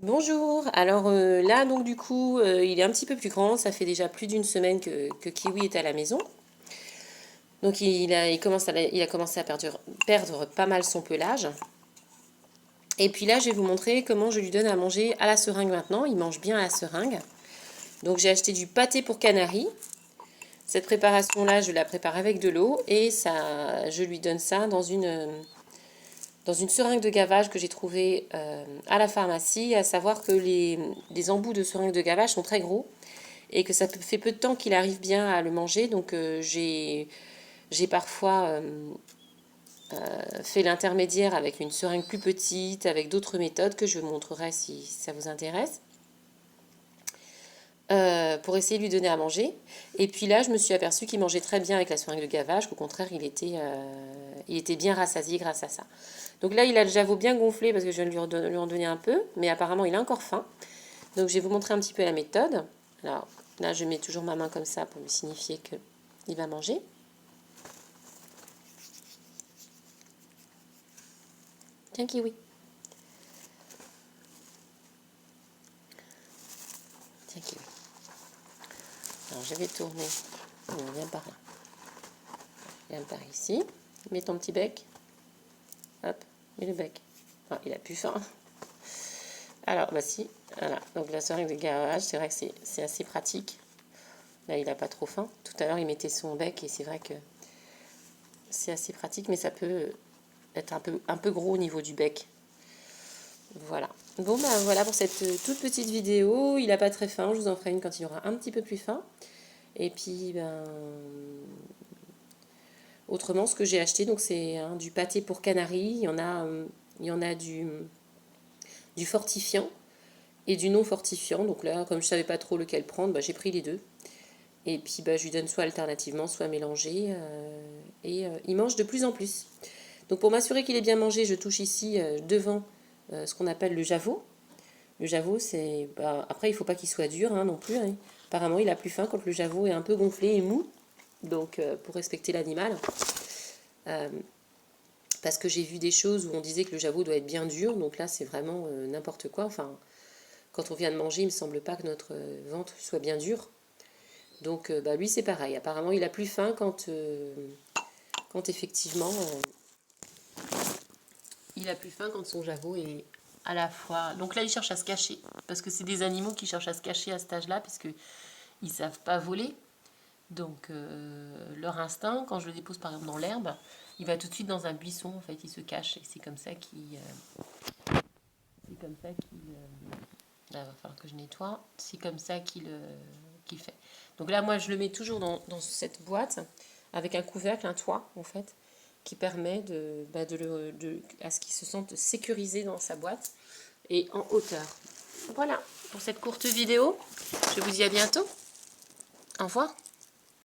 Bonjour, alors là donc du coup il est un petit peu plus grand, ça fait déjà plus d'une semaine que Kiwi est à la maison. Donc il a commencé à perdre pas mal son pelage. Et puis là je vais vous montrer comment je lui donne à manger à la seringue maintenant, il mange bien à la seringue. Donc j'ai acheté du pâté pour canari. Cette préparation là je la prépare avec de l'eau et je lui donne ça dans une seringue de gavage que j'ai trouvée à la pharmacie, à savoir que les embouts de seringue de gavage sont très gros et que ça fait peu de temps qu'il arrive bien à le manger. Donc j'ai parfois fait l'intermédiaire avec une seringue plus petite, avec d'autres méthodes que je vous montrerai si ça vous intéresse. Pour essayer de lui donner à manger. Et puis là, je me suis aperçue qu'il mangeait très bien avec la seringue de gavage, qu'au contraire, il était bien rassasié grâce à ça. Donc là, il a le javeau bien gonflé parce que je viens de lui en donner un peu, mais apparemment, il a encore faim. Donc je vais vous montrer un petit peu la méthode. Alors là, je mets toujours ma main comme ça pour lui signifier qu'il va manger. Tiens, Kiwi. Tiens, Kiwi. Alors je vais tourner. Viens par là. Viens par ici. Mets ton petit bec. Hop, mets le bec. Ah, il a plus faim. Alors, bah si, voilà. Donc la seringue de gavage, c'est vrai que c'est assez pratique. Là, il n'a pas trop faim. Tout à l'heure, il mettait son bec et c'est vrai que c'est assez pratique, mais ça peut être un peu gros au niveau du bec. Voilà. Bon, bah voilà pour cette toute petite vidéo. Il n'a pas très faim. Je vous en ferai une quand il aura un petit peu plus faim. Et puis, ben, autrement, ce que j'ai acheté, donc c'est du pâté pour canari. Il y en a du fortifiant et du non fortifiant. Donc là, comme je ne savais pas trop lequel prendre, bah, j'ai pris les deux. Et puis bah, je lui donne soit alternativement, soit mélangé. Il mange de plus en plus. Donc pour m'assurer qu'il est bien mangé, je touche ici devant ce qu'on appelle le javot. Le javot, c'est... Bah, après, il ne faut pas qu'il soit dur non plus. Hein. Apparemment, il a plus faim quand le javot est un peu gonflé et mou. Donc pour respecter l'animal. Parce que j'ai vu des choses où on disait que le javot doit être bien dur. Donc là, c'est vraiment n'importe quoi. Enfin, quand on vient de manger, il ne me semble pas que notre ventre soit bien dur. Donc bah, lui c'est pareil, apparemment il a plus faim quand effectivement il a plus faim quand son javot est à la fois... Donc là il cherche à se cacher, parce que c'est des animaux qui cherchent à se cacher à cet âge-là, puisqu'ils ne savent pas voler. Donc leur instinct, quand je le dépose par exemple dans l'herbe, il va tout de suite dans un buisson, en fait il se cache, et c'est comme ça qu'il... là, il va falloir que je nettoie. C'est comme ça qu'il fait. Donc là, moi, je le mets toujours dans cette boîte avec un couvercle, un toit, en fait, qui permet à ce qu'il se sente sécurisé dans sa boîte et en hauteur. Voilà pour cette courte vidéo. Je vous dis à bientôt. Au revoir.